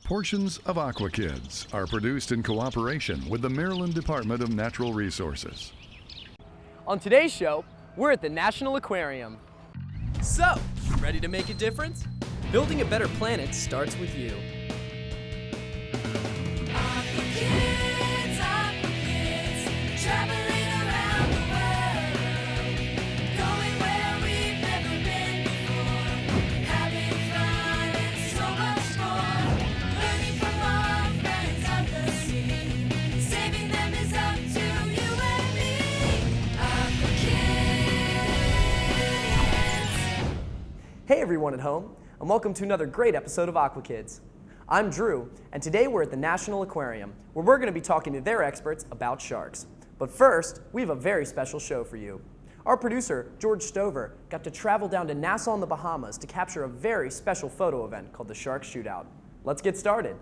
Portions of Aqua Kids are produced in cooperation with the Maryland Department of Natural Resources. On today's show, we're at the National Aquarium. So, ready to make a difference? Building a better planet starts with you. Aqua Kids, traveling around the world, going where we've never been before, having fun and so much more, learning from our friends of the sea, saving them is up to you and me. Aqua Kids. Hey everyone at home, and welcome to another great episode of Aqua Kids. I'm Drew, and today we're at the National Aquarium, where we're going to be talking to their experts about sharks. But first, we have a very special show for you. Our producer, George Stover, got to travel down to Nassau in the Bahamas to capture a very special photo event called the Shark Shootout. Let's get started.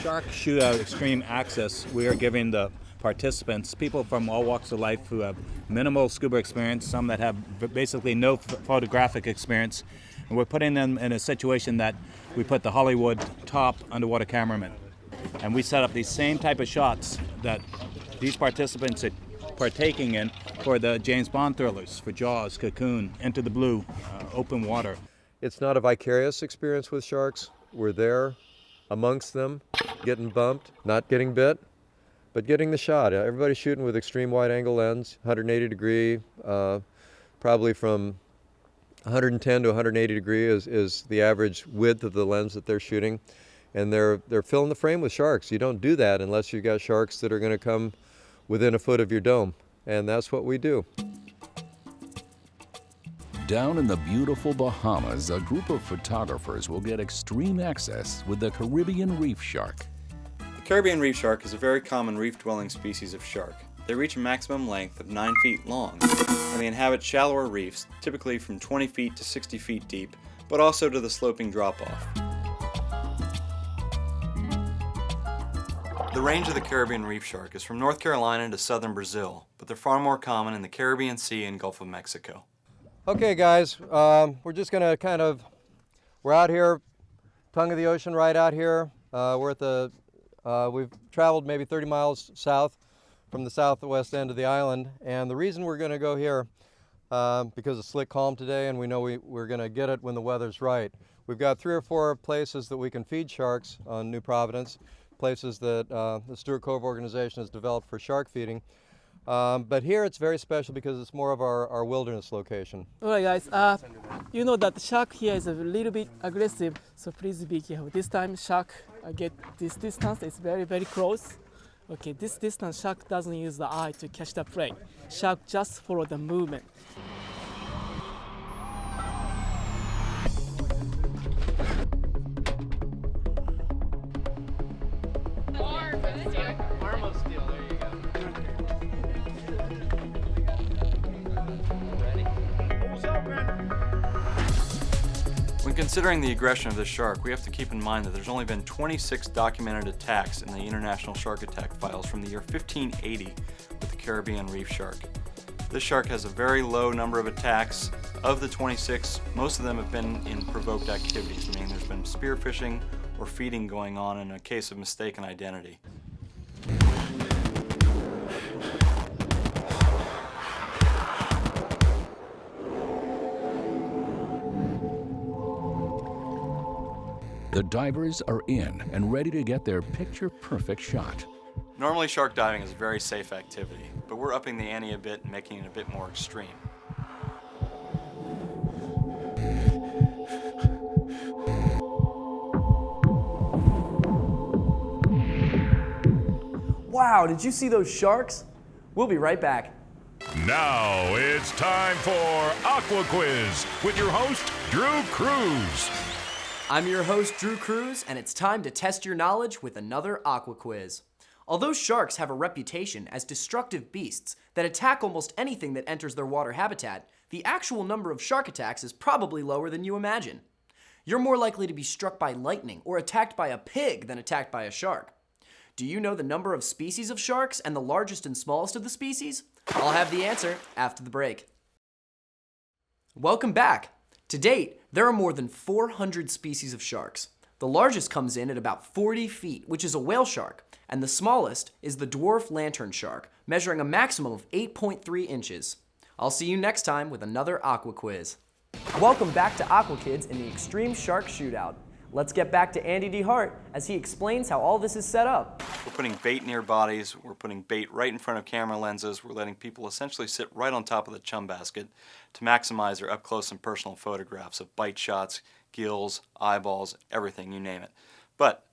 Shark Shootout Extreme Access, we are giving the participants, people from all walks of life who have minimal scuba experience, some that have basically no photographic experience, and we're putting them in a situation that we put the Hollywood top underwater cameraman. And we set up these same type of shots that these participants are partaking in for the James Bond thrillers, for Jaws, Cocoon, Into the Blue, Open Water. It's not a vicarious experience with sharks. We're there amongst them, getting bumped, not getting bit, but getting the shot. Everybody's shooting with extreme wide angle lens, 180 degree, probably from 110 to 180 degree is the average width of the lens that they're shooting. And they're filling the frame with sharks. You don't do that unless you've got sharks that are going to come within a foot of your dome. And that's what we do. Down in the beautiful Bahamas, a group of photographers will get extreme access with the Caribbean reef shark. The Caribbean reef shark is a very common reef-dwelling species of shark. They reach a maximum length of 9 feet long, and they inhabit shallower reefs, typically from 20 feet to 60 feet deep, but also to the sloping drop-off. The range of the Caribbean reef shark is from North Carolina to southern Brazil, but they're far more common in the Caribbean Sea and Gulf of Mexico. Okay guys, we're just gonna we're out here, tongue of the ocean right out here. We're at we've traveled maybe 30 miles south from the southwest end of the island. And the reason we're gonna go here, because it's slick calm today and we know we're gonna get it when the weather's right. We've got 3 or 4 places that we can feed sharks on New Providence, places that the Stewart Cove organization has developed for shark feeding. But here it's very special because it's more of our wilderness location. Alright guys, you know that the shark here is a little bit aggressive, so please be careful. This time shark get this distance, it's very close. Okay, this distance shark doesn't use the eye to catch the prey. Shark just follow the movement. When considering the aggression of this shark, we have to keep in mind that there's only been 26 documented attacks in the International Shark Attack files from the year 1580 with the Caribbean reef shark. This shark has a very low number of attacks. Of the 26, most of them have been in provoked activities, meaning there's been spearfishing or feeding going on in a case of mistaken identity. The divers are in and ready to get their picture-perfect shot. Normally shark diving is a very safe activity, but we're upping the ante a bit and making it a bit more extreme. Wow, did you see those sharks? We'll be right back. Now it's time for Aqua Quiz with your host, Drew Cruz. I'm your host, Drew Cruz, and it's time to test your knowledge with another Aqua Quiz. Although sharks have a reputation as destructive beasts that attack almost anything that enters their water habitat, the actual number of shark attacks is probably lower than you imagine. You're more likely to be struck by lightning or attacked by a pig than attacked by a shark. Do you know the number of species of sharks and the largest and smallest of the species? I'll have the answer after the break. Welcome back. To date, there are more than 400 species of sharks. The largest comes in at about 40 feet, which is a whale shark, and the smallest is the dwarf lantern shark, measuring a maximum of 8.3 inches. I'll see you next time with another Aqua Quiz. Welcome back to Aqua Kids in the Extreme Shark Shootout. Let's get back to Andy DeHart as he explains how all this is set up. We're putting bait near bodies, we're putting bait right in front of camera lenses, we're letting people essentially sit right on top of the chum basket to maximize their up-close and personal photographs of bite shots, gills, eyeballs, everything, you name it. But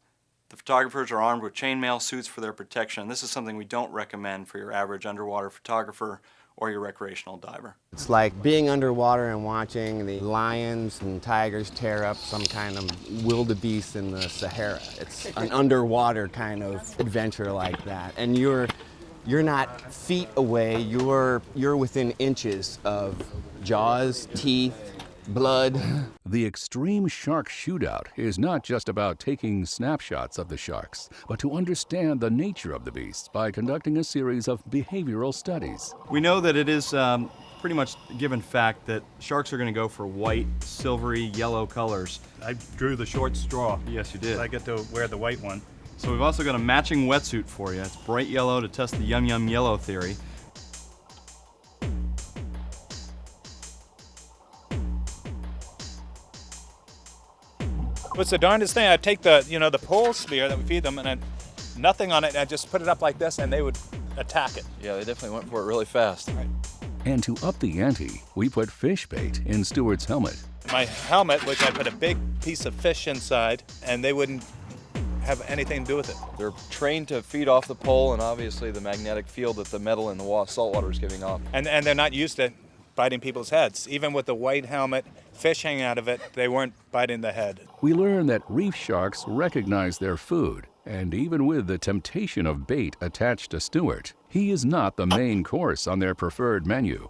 the photographers are armed with chainmail suits for their protection. This is something we don't recommend for your average underwater photographer or your recreational diver. It's like being underwater and watching the lions and tigers tear up some kind of wildebeest in the Sahara. It's an underwater kind of adventure like that. And you're not feet away, you're within inches of jaws, teeth, blood. The Extreme Shark Shootout is not just about taking snapshots of the sharks, but to understand the nature of the beasts by conducting a series of behavioral studies. We know that it is pretty much a given fact that sharks are going to go for white, silvery, yellow colors. I drew the short straw. Yes, you did. I get to wear the white one. So we've also got a matching wetsuit for you. It's bright yellow to test the yum yum yellow theory. What's the darndest thing? I take the the pole spear that we feed them, and then nothing on it, and I just put it up like this, and they would attack it. Yeah, they definitely went for it really fast. And to up the ante, we put fish bait in Stuart's helmet. My helmet, which I put a big piece of fish inside, and they wouldn't have anything to do with it. They're trained to feed off the pole and obviously the magnetic field that the metal in the salt water is giving off. And they're not used to biting people's heads. Even with the white helmet, fish hanging out of it, they weren't biting the head. We learn that reef sharks recognize their food, and even with the temptation of bait attached to Stuart, he is not the main course on their preferred menu.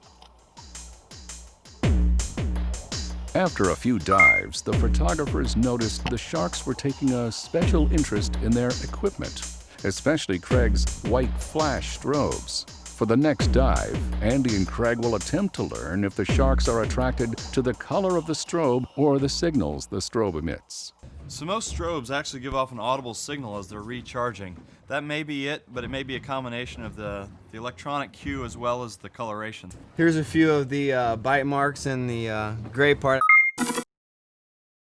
After a few dives, the photographers noticed the sharks were taking a special interest in their equipment, especially Craig's white flash strobes. For the next dive, Andy and Craig will attempt to learn if the sharks are attracted to the color of the strobe or the signals the strobe emits. So most strobes actually give off an audible signal as they're recharging. That may be it, but it may be a combination of the electronic cue as well as the coloration. Here's a few of the bite marks in the gray part.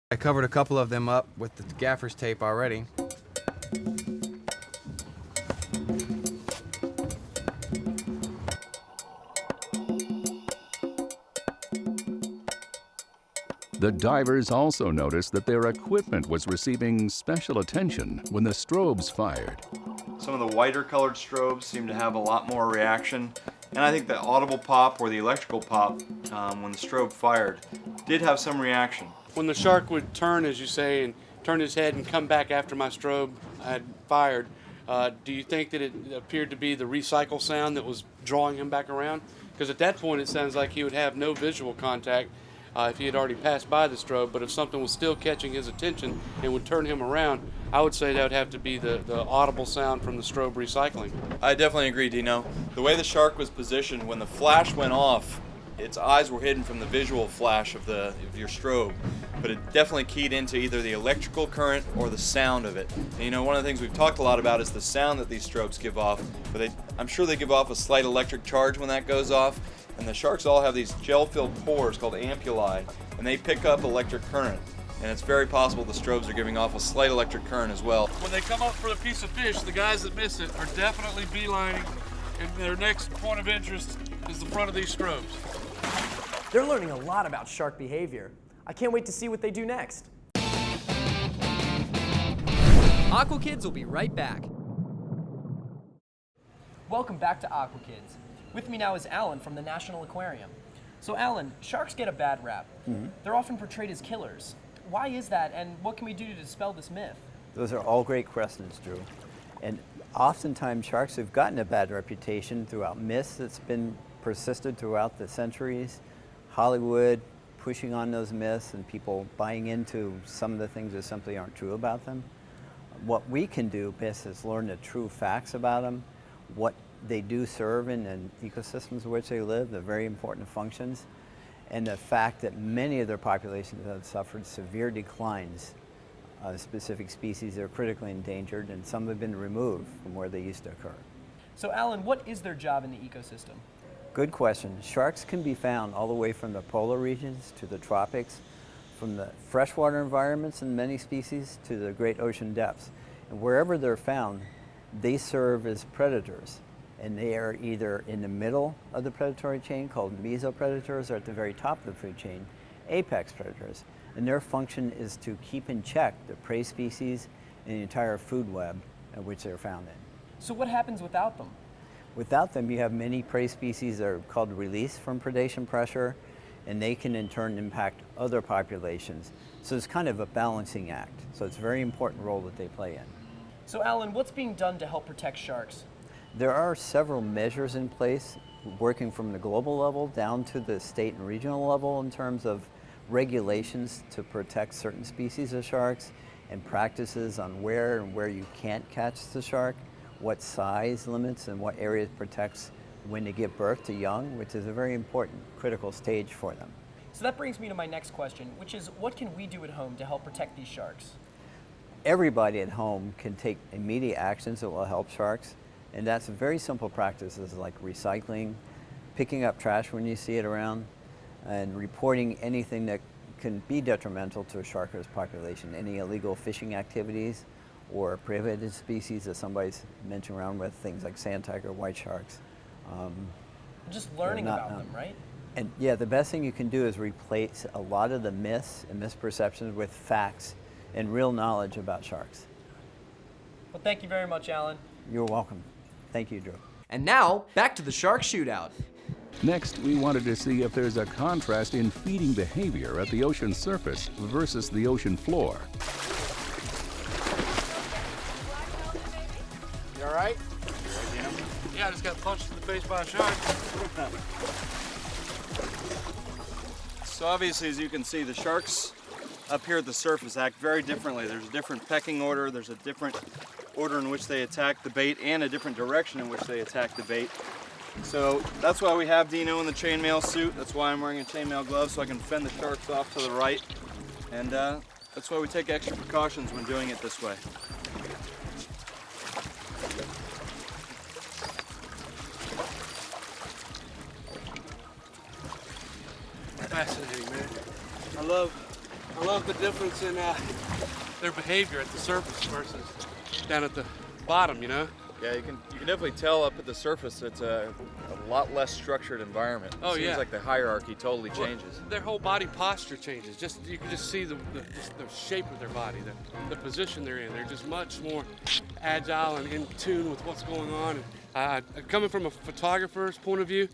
I covered a couple of them up with the gaffer's tape already. The divers also noticed that their equipment was receiving special attention when the strobes fired. Some of the whiter colored strobes seem to have a lot more reaction, and I think the audible pop or the electrical pop when the strobe fired did have some reaction. When the shark would turn, as you say, and turn his head and come back after my strobe had fired, do you think that it appeared to be the recycle sound that was drawing him back around? Because at that point it sounds like he would have no visual contact if he had already passed by the strobe, but if something was still catching his attention and would turn him around, I would say that would have to be the audible sound from the strobe recycling. I definitely agree, Dino. The way the shark was positioned, when the flash went off, its eyes were hidden from the visual flash of your strobe, but it definitely keyed into either the electrical current or the sound of it. And one of the things we've talked a lot about is the sound that these strobes give off, but I'm sure they give off a slight electric charge when that goes off. And the sharks all have these gel-filled pores called ampullae, and they pick up electric current. And it's very possible the strobes are giving off a slight electric current as well. When they come up for the piece of fish, the guys that miss it are definitely beelining, and their next point of interest is the front of these strobes. They're learning a lot about shark behavior. I can't wait to see what they do next. Aqua Kids will be right back. Welcome back to Aqua Kids. With me now is Alan from the National Aquarium. So Alan, sharks get a bad rap. They're often portrayed as killers. Why is that, and what can we do to dispel this myth? Those are all great questions, Drew. And oftentimes sharks have gotten a bad reputation throughout myths that's been persisted throughout the centuries. Hollywood pushing on those myths and people buying into some of the things that simply aren't true about them. What we can do best is learn the true facts about them, what they do serve in the ecosystems in which they live, the very important functions, and the fact that many of their populations have suffered severe declines of specific species that are critically endangered, and some have been removed from where they used to occur. So Alan, what is their job in the ecosystem? Good question. Sharks can be found all the way from the polar regions to the tropics, from the freshwater environments in many species to the great ocean depths. And wherever they're found, they serve as predators. And they are either in the middle of the predatory chain, called mesopredators, or at the very top of the food chain, apex predators. And their function is to keep in check the prey species and the entire food web in which they're found in. So what happens without them? Without them, you have many prey species that are called released from predation pressure, and they can in turn impact other populations. So it's kind of a balancing act. So it's a very important role that they play in. So Alan, what's being done to help protect sharks? There are several measures in place, working from the global level down to the state and regional level in terms of regulations to protect certain species of sharks and practices on where you can't catch the shark, what size limits and what areas protects when they give birth to young, which is a very important critical stage for them. So that brings me to my next question, which is what can we do at home to help protect these sharks? Everybody at home can take immediate actions that will help sharks, and that's very simple practices like recycling, picking up trash when you see it around, and reporting anything that can be detrimental to a shark's population, any illegal fishing activities or prohibited species that somebody's mentioned around with, things like sand tiger, white sharks. Just learning about them, right? And yeah, the best thing you can do is replace a lot of the myths and misperceptions with facts and real knowledge about sharks. Well, thank you very much, Alan. You're welcome. Thank you, Drew. And now, back to the shark shootout. Next, we wanted to see if there's a contrast in feeding behavior at the ocean surface versus the ocean floor. You all right? Yeah, I just got punched in the face by a shark. So obviously, as you can see, the sharks up here at the surface act very differently. There's a different pecking order, there's a different order in which they attack the bait, and a different direction in which they attack the bait. So that's why we have Dino in the chainmail suit. That's why I'm wearing a chainmail glove, so I can fend the sharks off to the right. And that's why we take extra precautions when doing it this way. Fascinating, man. I love the difference in their behavior at the surface versus down at the bottom, you know? Yeah, you can definitely tell up at the surface it's a lot less structured environment. Oh, Seems yeah. like the hierarchy totally changes. Their whole body posture changes. You can just see the shape of their body, the position they're in. They're just much more agile and in tune with what's going on. And coming from a photographer's point of view,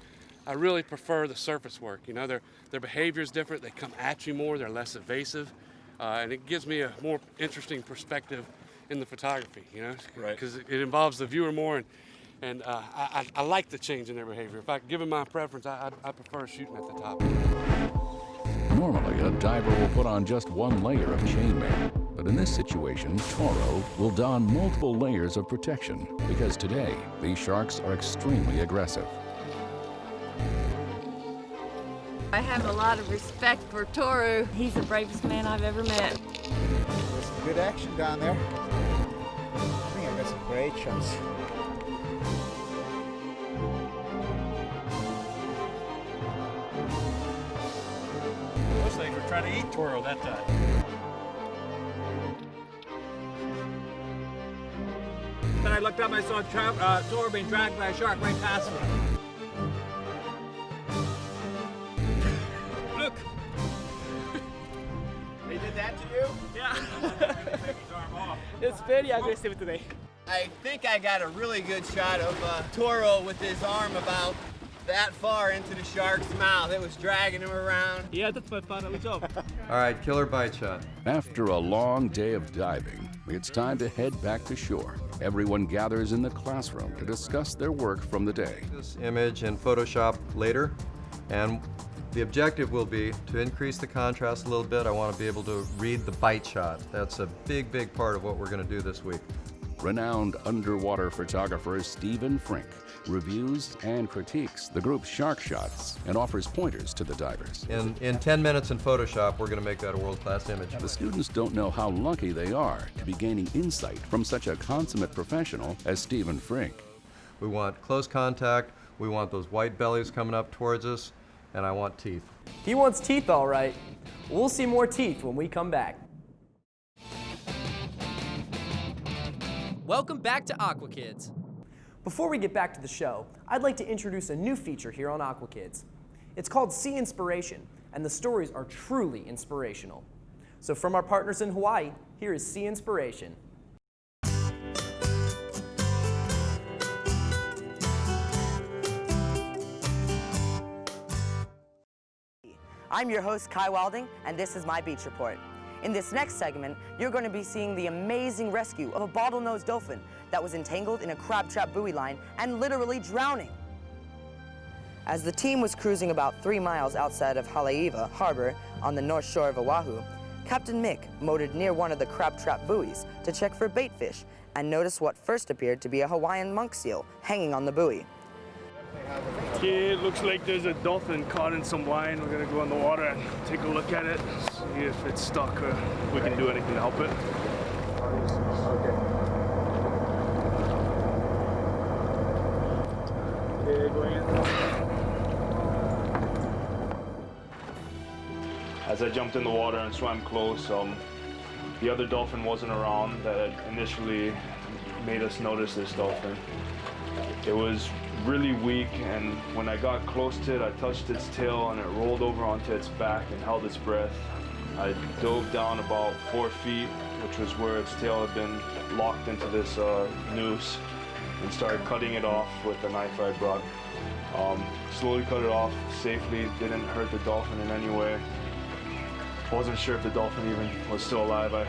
I really prefer the surface work. You know, their behavior is different. They come at you more. They're less evasive, and it gives me a more interesting perspective in the photography. You know, because it involves the viewer more, and I like the change in their behavior. In fact, given my preference, I prefer shooting at the top. Normally, a diver will put on just one layer of chainmail, but in this situation, Toro will don multiple layers of protection because today, these sharks are extremely aggressive. I have a lot of respect for Toru. He's the bravest man I've ever met. There's some good action down there. I think I got some great shots. Those things were trying to eat Toro that time. Then I looked up and I saw Toro being dragged by a shark right past me. Look! They did that to you? Yeah. It's very aggressive today. I think I got a really good shot of Toro with his arm about that far into the shark's mouth. It was dragging him around. Yeah, that's my part of the job. All right, killer bite shot. After a long day of diving, it's time to head back to shore. Everyone gathers in the classroom to discuss their work from the day. This image in Photoshop later, and The objective will be to increase the contrast a little bit. I want to be able to read the bite shot. That's a big, big part of what we're going to do this week. Renowned underwater photographer Stephen Frink reviews and critiques the group's shark shots and offers pointers to the divers. In 10 minutes in Photoshop, we're going to make that a world-class image. The students don't know how lucky they are to be gaining insight from such a consummate professional as Stephen Frink. We want close contact, we want those white bellies coming up towards us, and I want teeth. He wants teeth, all right. We'll see more teeth when we come back. Welcome back to Aqua Kids. Before we get back to the show, I'd like to introduce a new feature here on Aqua Kids. It's called Sea Inspiration, and the stories are truly inspirational. So from our partners in Hawaii, here is Sea Inspiration. I'm your host, Kai Wilding, and this is my beach report. In this next segment, you're going to be seeing the amazing rescue of a bottlenose dolphin that was entangled in a crab trap buoy line and literally drowning. As the team was cruising about 3 miles outside of Haleiwa Harbor on the north shore of Oahu, Captain Mick motored near one of the crab trap buoys to check for bait fish and noticed what first appeared to be a Hawaiian monk seal hanging on the buoy. Okay, it looks like there's a dolphin caught in some line. We're gonna go in the water and take a look at it, see if it's stuck or if we can do anything to help it. Okay, going in. As I jumped in the water and swam close, the other dolphin wasn't around that initially made us notice this dolphin. It was really weak, and when I got close to it, I touched its tail and it rolled over onto its back and held its breath. I dove down about 4 feet, which was where its tail had been locked into this noose, and started cutting it off with the knife I brought. Slowly cut it off safely, didn't hurt the dolphin in any way. Wasn't sure if the dolphin even was still alive. I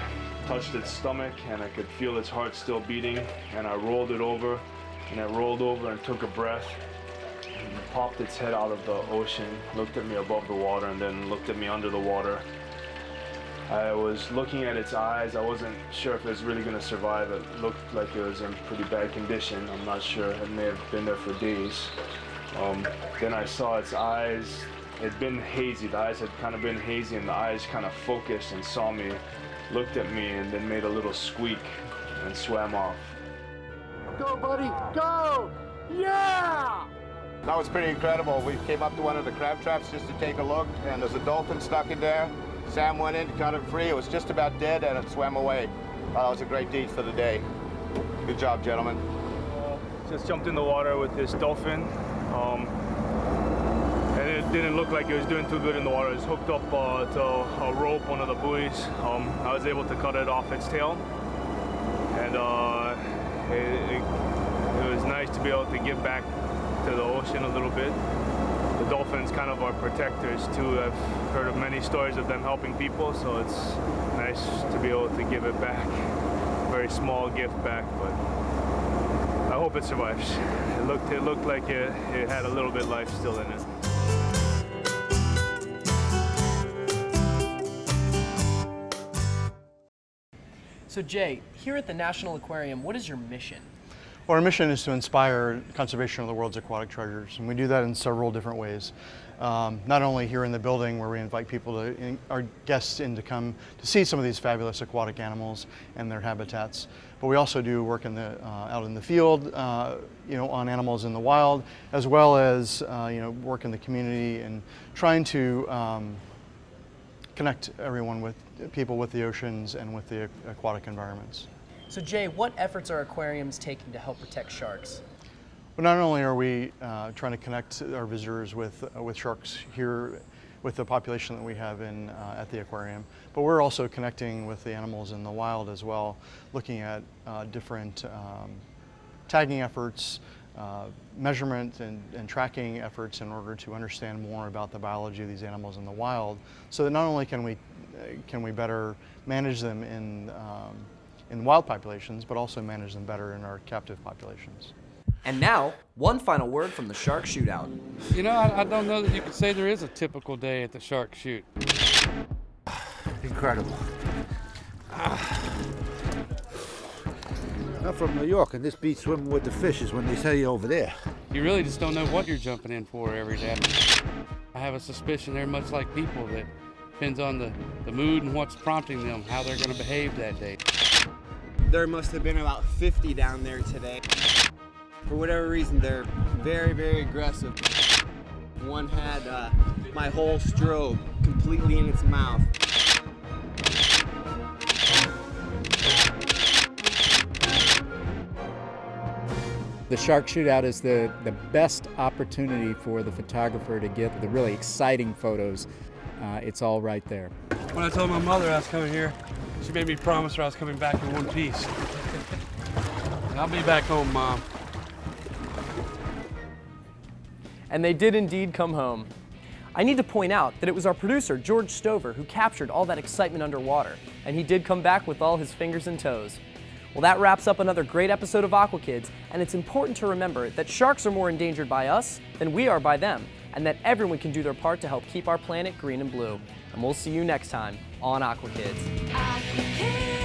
touched its stomach and I could feel its heart still beating, and I rolled it over. And it rolled over and took a breath, and popped its head out of the ocean, looked at me above the water, and then looked at me under the water. I was looking at its eyes. I wasn't sure if it was really going to survive. It looked like it was in pretty bad condition. I'm not sure. It may have been there for days. Then I saw its eyes. It'd been hazy. The eyes had kind of been hazy, and the eyes kind of focused and saw me, looked at me, and then made a little squeak and swam off. Go, buddy, go! Yeah! That was pretty incredible. We came up to one of the crab traps just to take a look, and there's a dolphin stuck in there. Sam went in, cut it free. It was just about dead, and it swam away. That was a great deed for the day. Good job, gentlemen. Just jumped in the water with this dolphin, and it didn't look like it was doing too good in the water. It was hooked up to a rope, one of the buoys. I was able to cut it off its tail, and it was nice to be able to give back to the ocean a little bit. The dolphins kind of are protectors too. I've heard of many stories of them helping people, so it's nice to be able to give it back. A very small gift back, but I hope it survives. It looked like it had a little bit of life still in it. So Jay, here at the National Aquarium, what is your mission? Well, our mission is to inspire conservation of the world's aquatic treasures, and we do that in several different ways. Not only here in the building where we invite people our guests in to come to see some of these fabulous aquatic animals and their habitats, but we also do work out in the field, on animals in the wild, as well as work in the community and trying to connect everyone with people with the oceans and with the aquatic environments. So Jay, what efforts are aquariums taking to help protect sharks? Well, not only are we trying to connect our visitors with sharks here, with the population that we have at the aquarium, but we're also connecting with the animals in the wild as well, looking at different tagging efforts, measurement and tracking efforts in order to understand more about the biology of these animals in the wild, so that not only can we better manage them in wild populations, but also manage them better in our captive populations. And now, one final word from the shark shootout. You know, I don't know that you could say there is a typical day at the shark shoot. Incredible. I'm from New York, and this beats swimming with the fishes when they tell you over there. You really just don't know what you're jumping in for every day. I have a suspicion they're much like people, that depends on the mood and what's prompting them, how they're going to behave that day. There must have been about 50 down there today. For whatever reason, they're very, very aggressive. One had my whole strobe completely in its mouth. The shark shootout is the best opportunity for the photographer to get the really exciting photos. It's all right there. When I told my mother I was coming here, she made me promise her I was coming back in one piece. And I'll be back home, Mom. And they did indeed come home. I need to point out that it was our producer, George Stover, who captured all that excitement underwater, and he did come back with all his fingers and toes. Well, that wraps up another great episode of Aqua Kids, and it's important to remember that sharks are more endangered by us than we are by them, and that everyone can do their part to help keep our planet green and blue. And we'll see you next time on Aqua Kids. Aqua Kids.